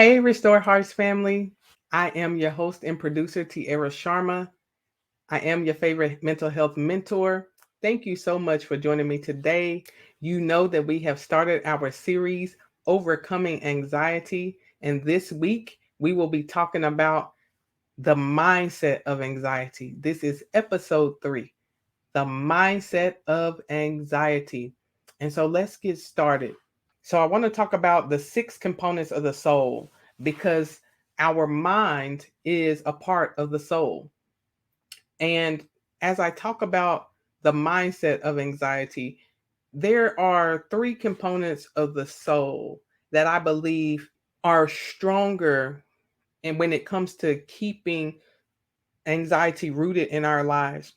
Hey, Restore Hearts family. I am your host and producer, Tiara Sharma. I am your favorite mental health mentor. Thank you so much for joining me today. You know that we have started our series, Overcoming Anxiety. And this week, we will be talking about the mindset of anxiety. This is episode 3, the mindset of anxiety. And so let's get started. So I want to talk about the 6 components of the soul because our mind is a part of the soul. And as I talk about the mindset of anxiety, there are 3 components of the soul that I believe are stronger. And when it comes to keeping anxiety rooted in our lives,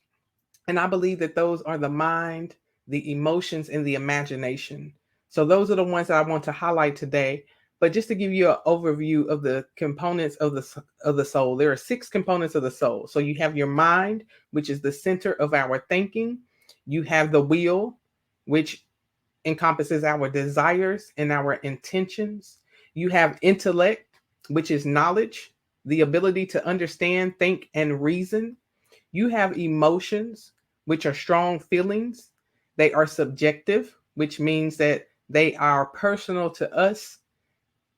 and I believe that those are the mind, the emotions, and the imagination. So those are the ones that I want to highlight today. But just to give you an overview of the components of the soul, there are 6 components of the soul. So you have your mind, which is the center of our thinking. You have the will, which encompasses our desires and our intentions. You have intellect, which is knowledge, the ability to understand, think, and reason. You have emotions, which are strong feelings. They are subjective, which means that they are personal to us.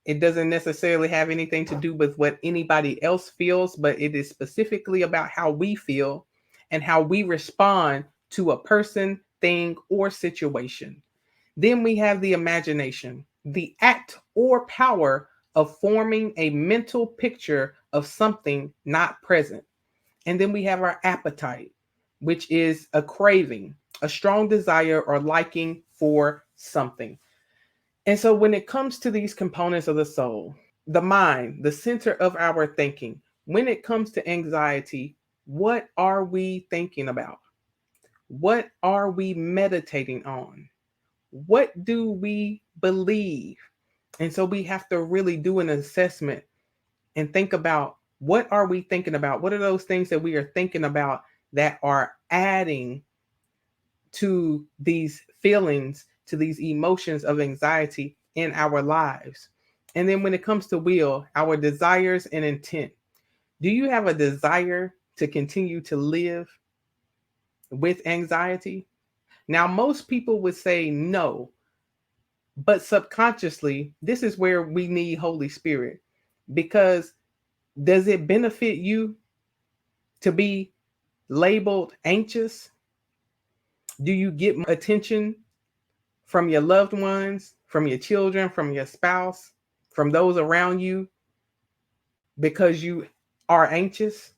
It doesn't necessarily have anything to do with what anybody else feels, but it is specifically about how we feel and how we respond to a person, thing, or situation. Then we have the imagination, the act or power of forming a mental picture of something not present. And then we have our appetite, which is a craving, a strong desire or liking for something. And so when it comes to these components of the soul, the mind, the center of our thinking, when it comes to anxiety, what are we thinking about? What are we meditating on? What do we believe? And so we have to really do an assessment and think about, what are we thinking about? What are those things that we are thinking about that are adding to these feelings, to these emotions of anxiety in our lives? And then when it comes to will, our desires and intent. Do you have a desire to continue to live with anxiety? Now, most people would say no, but subconsciously, this is where we need Holy Spirit, because does it benefit you to be labeled anxious? Do you get attention from your loved ones, from your children, from your spouse, from those around you because you are anxious?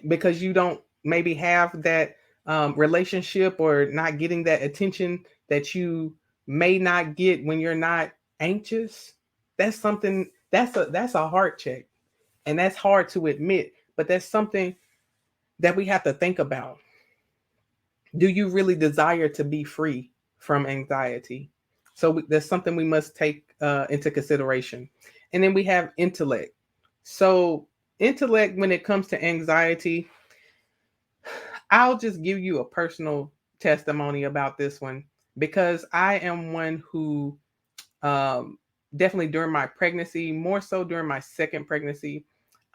Because you don't maybe have that relationship, or not getting that attention that you may not get when you're not anxious? That's something, that's a heart check. And that's hard to admit, but that's something that we have to think about. Do you really desire to be free from anxiety? So that's something we must take into consideration. And then we have intellect. So intellect, when it comes to anxiety, I'll just give you a personal testimony about this one, because I am one who, um, definitely during my pregnancy, more so during my second pregnancy,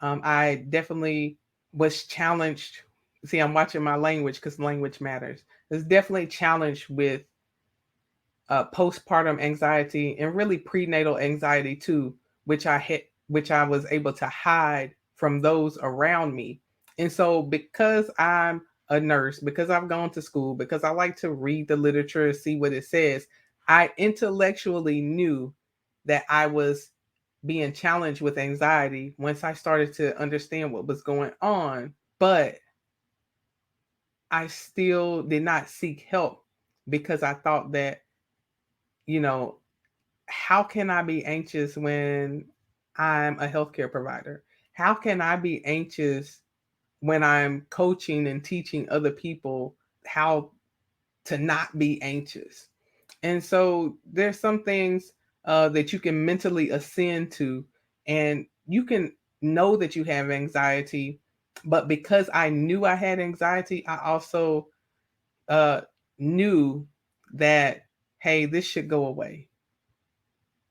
I definitely was challenged. See, I'm watching my language because language matters. It's definitely challenged with postpartum anxiety and really prenatal anxiety too, which I was able to hide from those around me. And so, because I'm a nurse, because I've gone to school, because I like to read the literature, see what it says, I intellectually knew that I was being challenged with anxiety once I started to understand what was going on. But I still did not seek help, because I thought that, you know, how can I be anxious when I'm a healthcare provider? How can I be anxious when I'm coaching and teaching other people how to not be anxious? And so there's some things that you can mentally ascend to, and you can know that you have anxiety. But because I knew I had anxiety, I also uh, knew that, hey, this should go away.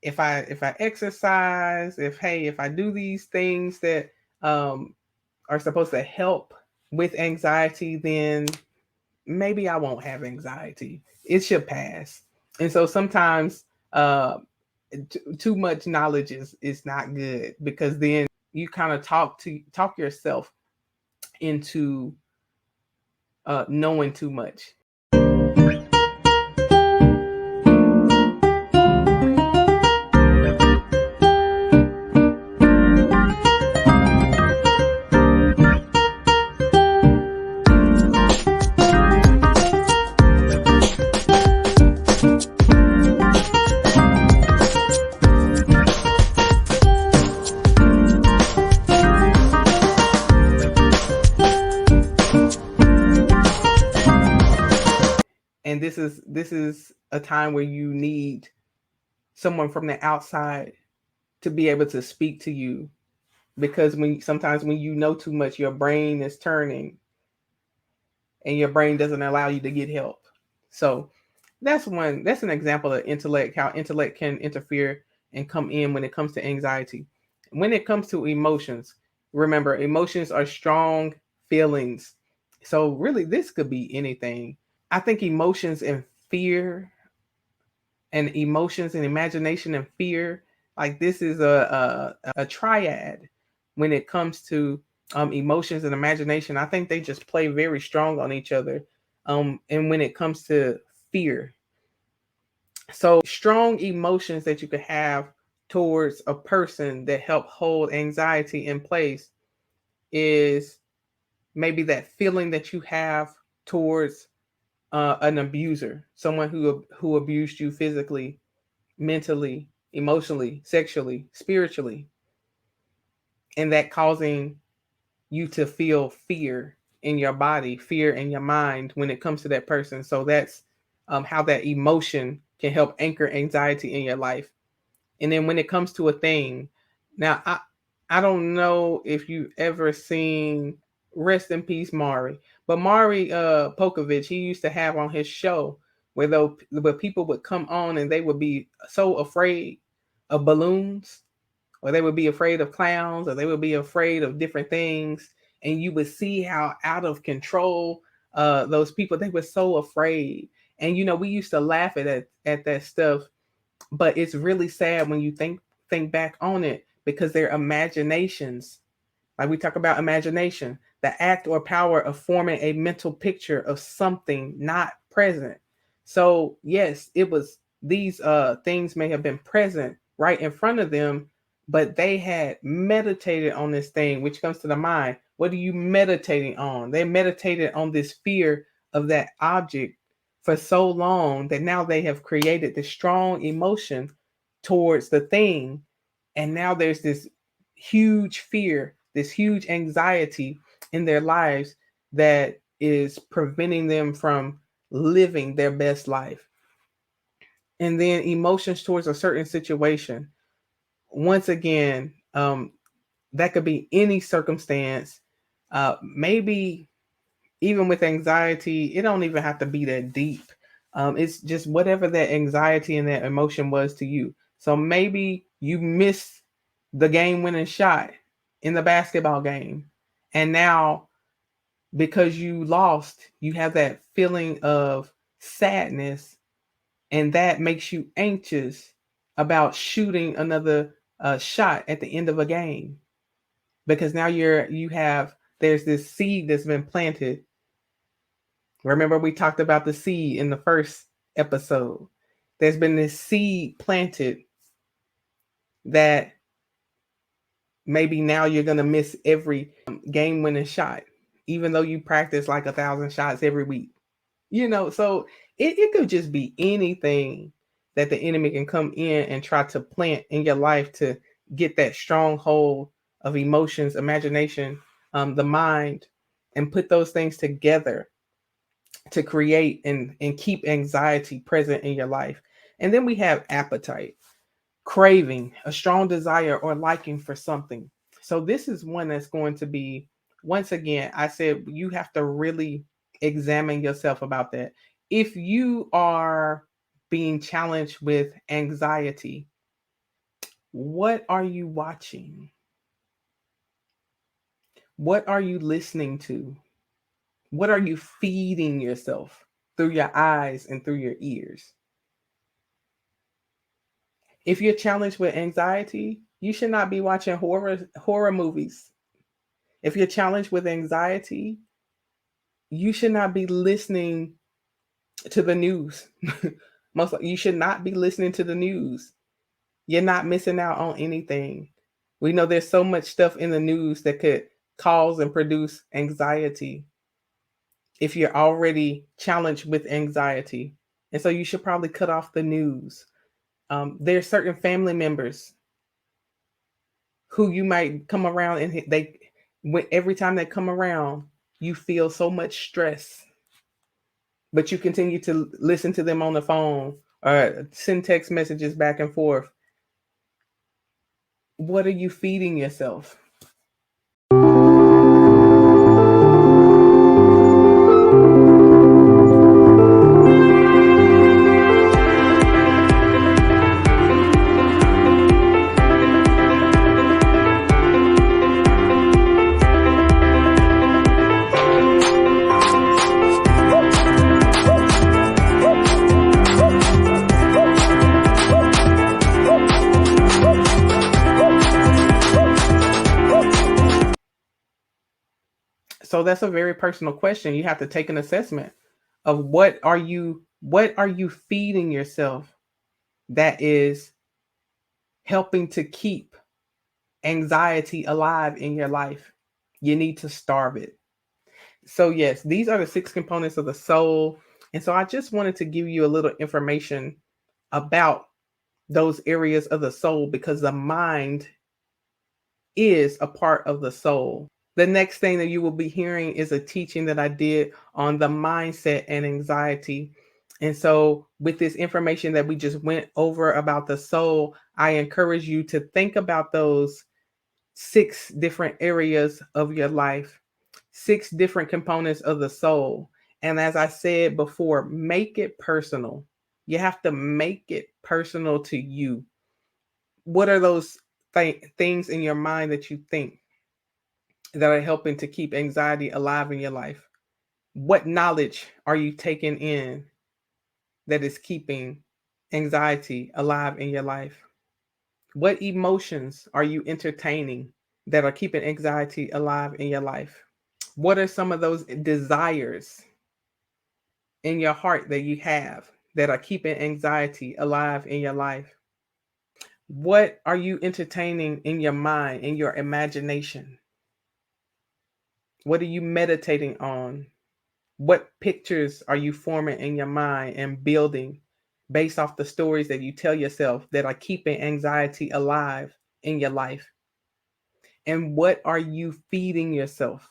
if I exercise, if I do these things that um, are supposed to help with anxiety, then maybe I won't have anxiety. It should pass. And so sometimes too much knowledge is not good, because then you kind of talk yourself into knowing too much. And this is a time where you need someone from the outside to be able to speak to you, because sometimes when you know too much, your brain is turning, and your brain doesn't allow you to get help. So that's an example of intellect, how intellect can interfere and come in when it comes to anxiety. When it comes to emotions, remember, emotions are strong feelings. So really, this could be anything. I think emotions and fear, and emotions and imagination and fear, like this is a triad when it comes to emotions and imagination. I think they just play very strong on each other. And when it comes to fear, so strong emotions that you could have towards a person that help hold anxiety in place is maybe that feeling that you have towards an abuser, someone who abused you physically, mentally, emotionally, sexually, spiritually, and that causing you to feel fear in your body, fear in your mind when it comes to that person. So that's how that emotion can help anchor anxiety in your life. And then when it comes to a thing, now I don't know if you've ever seen, rest in peace Mari, but Mari Pokovich, he used to have on his show where people would come on and they would be so afraid of balloons, or they would be afraid of clowns, or they would be afraid of different things, and you would see how out of control those people, they were so afraid. And we used to laugh at that stuff, but it's really sad when you think back on it, because their imaginations, like we talk about imagination, the act or power of forming a mental picture of something not present. So yes, it was, these things may have been present right in front of them, but they had meditated on this thing, which comes to the mind. What are you meditating on? They meditated on this fear of that object for so long that now they have created this strong emotion towards the thing. And now there's this huge fear, this huge anxiety in their lives that is preventing them from living their best life. And then emotions towards a certain situation. Once again, that could be any circumstance. Maybe even with anxiety, it don't even have to be that deep. It's just whatever that anxiety and that emotion was to you. So maybe you missed the game winning shot in the basketball game. And now, because you lost, you have that feeling of sadness, and that makes you anxious about shooting another shot at the end of a game, because now there's this seed that's been planted. Remember, we talked about the seed in the first episode. There's been this seed planted that maybe now you're going to miss every game winning shot, even though you practice like 1,000 shots every week. So it could just be anything that the enemy can come in and try to plant in your life to get that stronghold of emotions, imagination, the mind, and put those things together to create and keep anxiety present in your life. And then we have appetite, craving, a strong desire or liking for something. So this is one that's going to be, once again, I said you have to really examine yourself about that. If you are being challenged with anxiety, What are you watching? What are you listening to? What are you feeding yourself through your eyes and through your ears? If you're challenged with anxiety, you should not be watching horror movies. If you're challenged with anxiety, you should not be listening to the news. You should not be listening to the news. You're not missing out on anything. We know there's so much stuff in the news that could cause and produce anxiety if you're already challenged with anxiety. And so you should probably cut off the news. There's certain family members who you might come around and every time they come around, you feel so much stress, but you continue to listen to them on the phone or send text messages back and forth. What are you feeding yourself? So that's a very personal question. You have to take an assessment of what are you feeding yourself that is helping to keep anxiety alive in your life. You need to starve it. So yes, these are the 6 components of the soul. And so I just wanted to give you a little information about those areas of the soul because the mind is a part of the soul. The next thing that you will be hearing is a teaching that I did on the mindset and anxiety. And so, with this information that we just went over about the soul, I encourage you to think about those 6 different areas of your life, 6 different components of the soul. And as I said before, make it personal. You have to make it personal to you. What are those things in your mind that you think that are helping to keep anxiety alive in your life? What knowledge are you taking in that is keeping anxiety alive in your life? What emotions are you entertaining that are keeping anxiety alive in your life? What are some of those desires in your heart that you have that are keeping anxiety alive in your life? What are you entertaining in your mind, in your imagination? What are you meditating on? What pictures are you forming in your mind and building based off the stories that you tell yourself that are keeping anxiety alive in your life? And what are you feeding yourself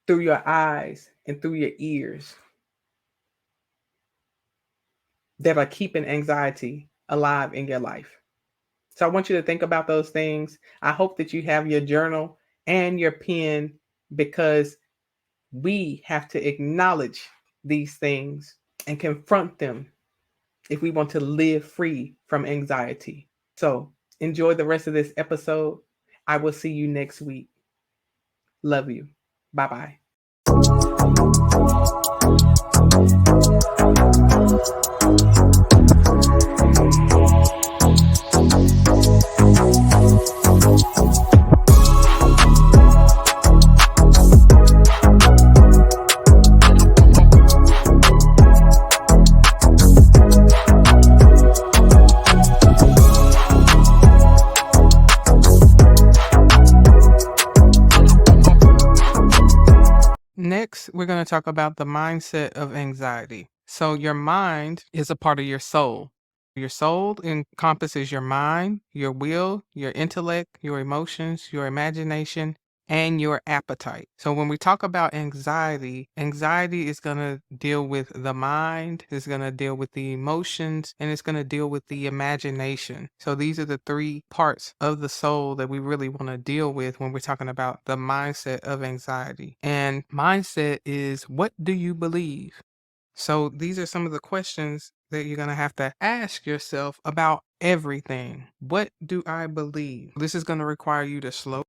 through your eyes and through your ears that are keeping anxiety alive in your life? So I want you to think about those things. I hope that you have your journal and your pen because we have to acknowledge these things and confront them if we want to live free from anxiety. So enjoy the rest of this episode. I will see you next week. Love you. Bye bye. Next, we're going to talk about the mindset of anxiety. So, your mind is a part of your soul. Your soul encompasses your mind, your will, your intellect, your emotions, your imagination, and your appetite. So, when we talk about anxiety, anxiety is going to deal with the mind, it's going to deal with the emotions, and it's going to deal with the imagination. So, these are the 3 parts of the soul that we really want to deal with when we're talking about the mindset of anxiety. And mindset is, what do you believe? So these are some of the questions that you're going to have to ask yourself about everything. What do I believe? This is going to require you to slow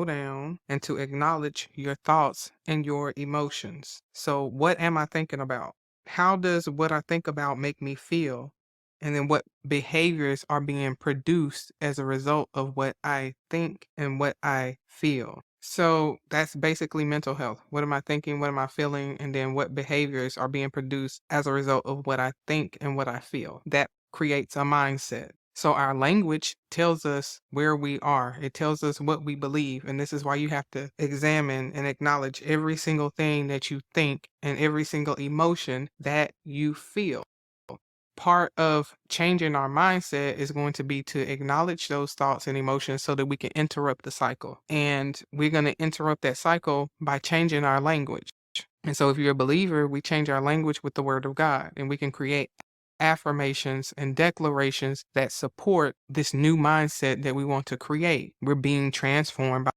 down and to acknowledge your thoughts and your emotions. So, what am I thinking about? How does what I think about make me feel? And then, what behaviors are being produced as a result of what I think and what I feel? So, that's basically mental health. What am I thinking? What am I feeling? And then, what behaviors are being produced as a result of what I think and what I feel? That creates a mindset. So our language tells us where we are. It tells us what we believe. And this is why you have to examine and acknowledge every single thing that you think and every single emotion that you feel. Part of changing our mindset is going to be to acknowledge those thoughts and emotions so that we can interrupt the cycle. And we're going to interrupt that cycle by changing our language. And so if you're a believer, we change our language with the word of God, and we can create affirmations and declarations that support this new mindset that we want to create. We're being transformed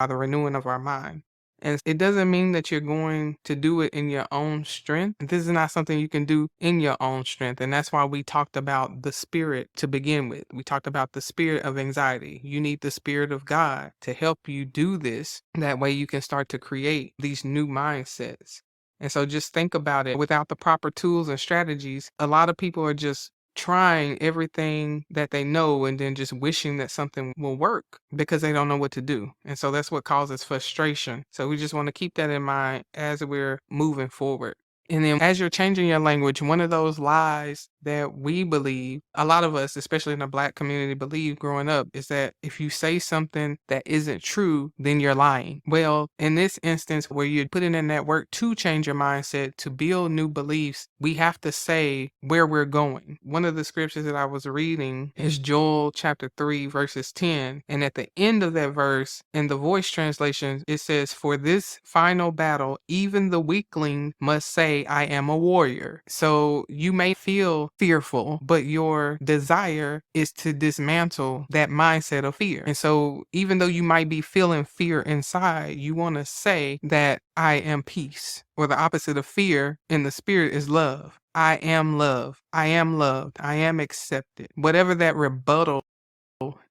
by the renewing of our mind. And it doesn't mean that you're going to do it in your own strength. This is not something you can do in your own strength. And that's why we talked about the spirit to begin with. We talked about the spirit of anxiety. You need the spirit of God to help you do this. That way you can start to create these new mindsets. And so just think about it. Without the proper tools and strategies, a lot of people are just trying everything that they know and then just wishing that something will work because they don't know what to do. And so that's what causes frustration. So we just want to keep that in mind as we're moving forward. And then as you're changing your language, one of those lies that we believe, a lot of us, especially in the Black community, believe growing up is that if you say something that isn't true, then you're lying. Well, in this instance where you're putting in that work to change your mindset, to build new beliefs, we have to say where we're going. One of the scriptures that I was reading is Joel chapter 3, verses 10. And at the end of that verse, in the Voice translation, it says, "For this final battle, even the weakling must say, I am a warrior." So you may feel fearful, but your desire is to dismantle that mindset of fear. And so even though you might be feeling fear inside, you want to say that I am peace, or the opposite of fear in the spirit is love. I am love. I am loved. I am accepted. Whatever that rebuttal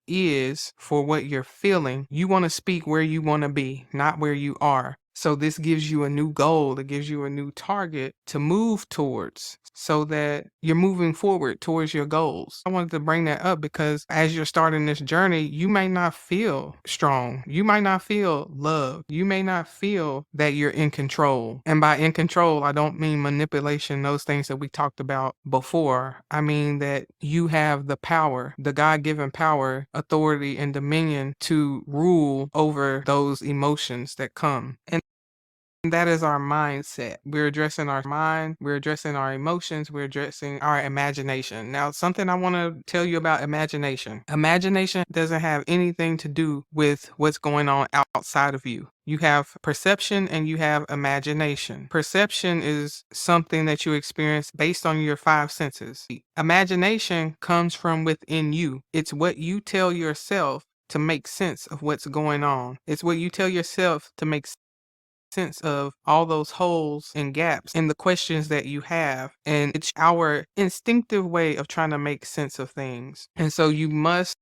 is for what you're feeling, you want to speak where you want to be, not where you are. So this gives you a new goal. It gives you a new target to move towards so that you're moving forward towards your goals. I wanted to bring that up because as you're starting this journey, you may not feel strong. You might not feel loved. You may not feel that you're in control. And by in control, I don't mean manipulation, those things that we talked about before. I mean that you have the power, the God-given power, authority, and dominion to rule over those emotions that come. And that is our mindset. We're addressing our mind, we're addressing our emotions, we're addressing our imagination. Now, something I want to tell you about imagination. Imagination doesn't have anything to do with what's going on outside of you. You have perception and you have imagination. Perception is something that you experience based on your five senses. Imagination comes from within you. It's what you tell yourself to make sense of what's going on. It's what you tell yourself to make sense of all those holes and gaps in the questions that you have. And it's our instinctive way of trying to make sense of things. And so you must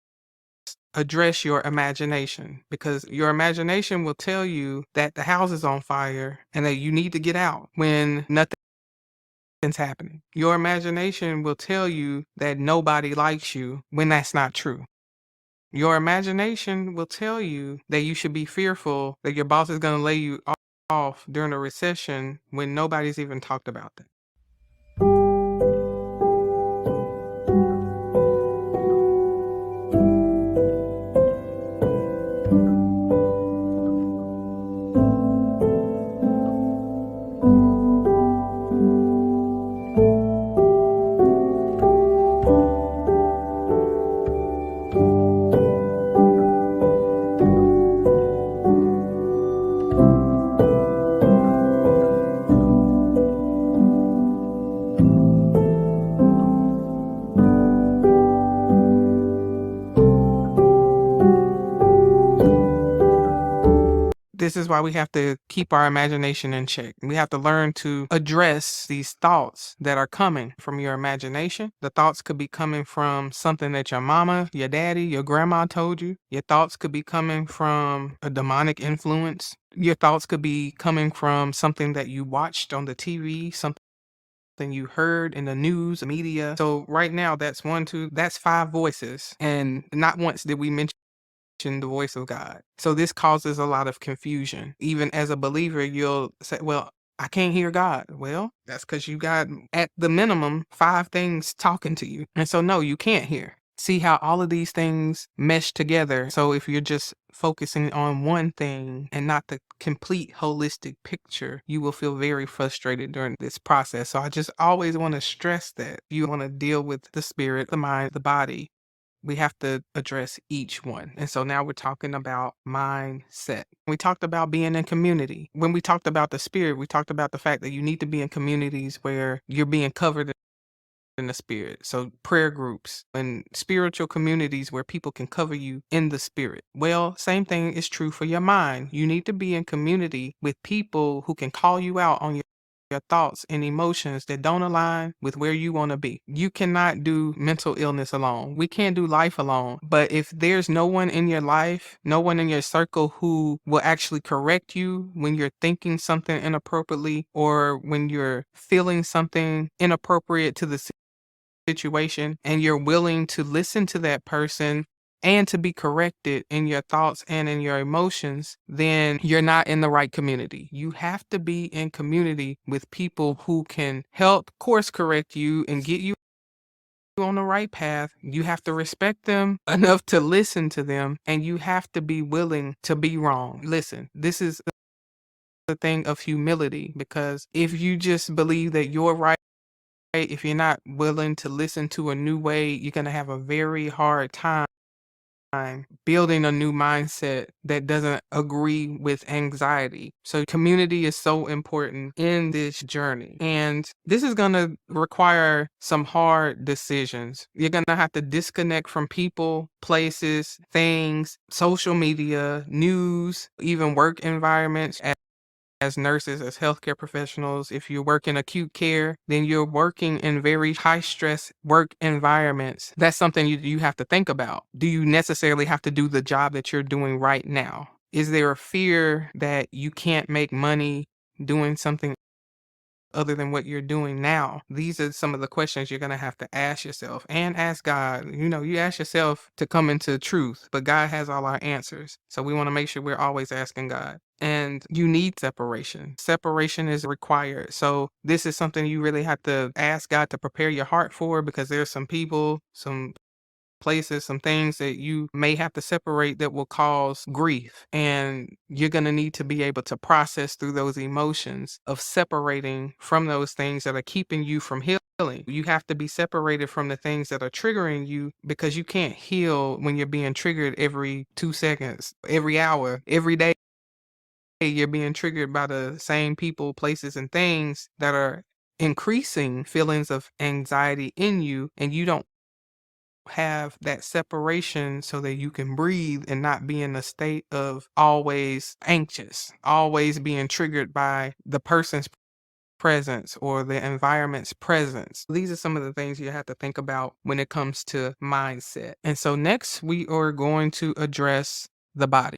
address your imagination, because your imagination will tell you that the house is on fire and that you need to get out when nothing's happening. Your imagination will tell you that nobody likes you when that's not true. Your imagination will tell you that you should be fearful that your boss is going to lay you off during a recession when nobody's even talked about that. This is why we have to keep our imagination in check. We have to learn to address these thoughts that are coming from your imagination. The thoughts could be coming from something that your mama, your daddy, your grandma told you. Your thoughts could be coming from a demonic influence. Your thoughts could be coming from something that you watched on the TV, something you heard in the news, media. So right now, that's one, two, that's five voices. And not once did we mention the voice of God. So this causes a lot of confusion. Even as a believer, you'll say, well, I can't hear God. Well, that's because you got at the minimum five things talking to you. And so no, you can't hear. See how all of these things mesh together. So if you're just focusing on one thing and not the complete holistic picture, you will feel very frustrated during this process. So I just always want to stress that you want to deal with the spirit, the mind, the body. We have to address each one. And so now we're talking about mindset. We talked about being in community. When we talked about the spirit, we talked about the fact that you need to be in communities where you're being covered in the spirit. So prayer groups and spiritual communities where people can cover you in the spirit. Well, same thing is true for your mind. You need to be in community with people who can call you out on your thoughts and emotions that don't align with where you want to be. You cannot do mental illness alone. We can't do life alone. But if there's no one in your life, no one in your circle who will actually correct you when you're thinking something inappropriately or when you're feeling something inappropriate to the situation, and you're willing to listen to that person and to be corrected in your thoughts and in your emotions, then you're not in the right community. You have to be in community with people who can help course correct you and get you on the right path. You have to respect them enough to listen to them, and you have to be willing to be wrong. Listen, this is the thing of humility, because if you just believe that you're right, if you're not willing to listen to a new way, you're going to have a very hard time building a new mindset that doesn't agree with anxiety. So community is so important in this journey. And this is going to require some hard decisions. You're going to have to disconnect from people, places, things, social media, news, even work environments. As nurses, as healthcare professionals, if you work in acute care, then you're working in very high stress work environments. That's something you have to think about. Do you necessarily have to do the job that you're doing right now? Is there a fear that you can't make money doing something other than what you're doing now? These are some of the questions you're going to have to ask yourself and ask God. You ask yourself to come into truth, but God has all our answers. So we want to make sure we're always asking God. And you need separation. Separation is required. So this is something you really have to ask God to prepare your heart for, because there's some people, some places, some things that you may have to separate that will cause grief. And you're going to need to be able to process through those emotions of separating from those things that are keeping you from healing. You have to be separated from the things that are triggering you, because you can't heal when you're being triggered every 2 seconds, every hour, every day. You're being triggered by the same people, places, and things that are increasing feelings of anxiety in you, and you don't have that separation so that you can breathe and not be in a state of always anxious, always being triggered by the person's presence or the environment's presence. These are some of the things you have to think about when it comes to mindset. And so next we are going to address the body.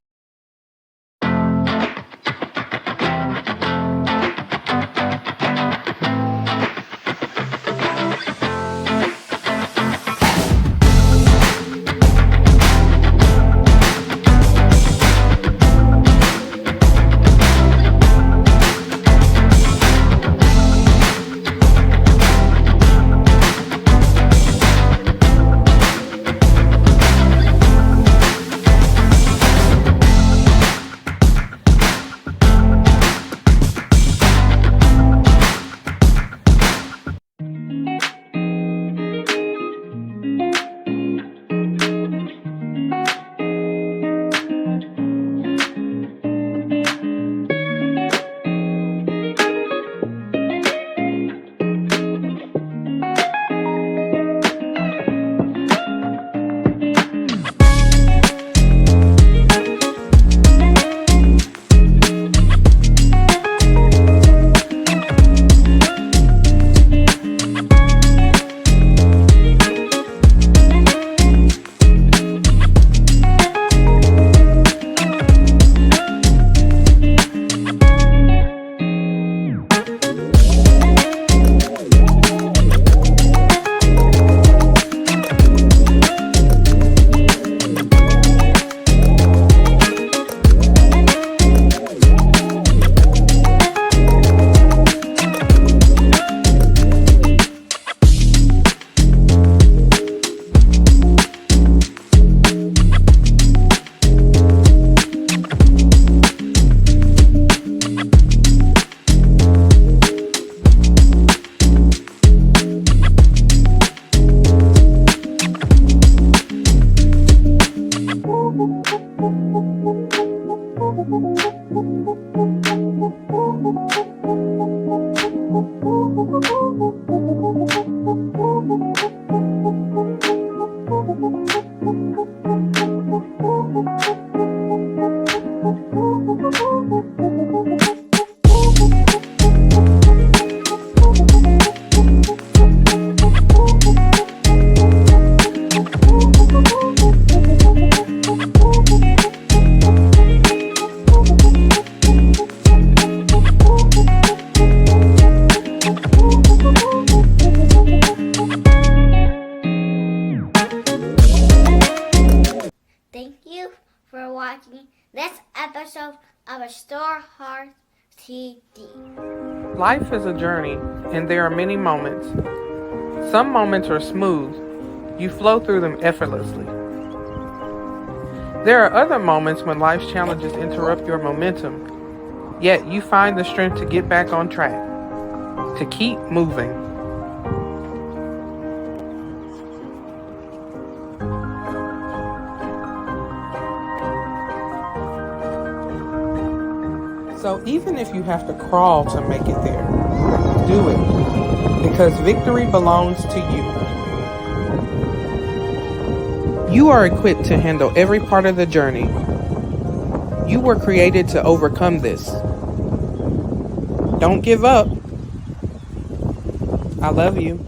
Thank you for watching this episode of Restore Heart TD. Life is a journey, and there are many moments. Some moments are smooth. You flow through them effortlessly. There are other moments when life's challenges interrupt your momentum, yet you find the strength to get back on track, to keep moving. So even if you have to crawl to make it there, do it, because victory belongs to you. You are equipped to handle every part of the journey. You were created to overcome this. Don't give up. I love you.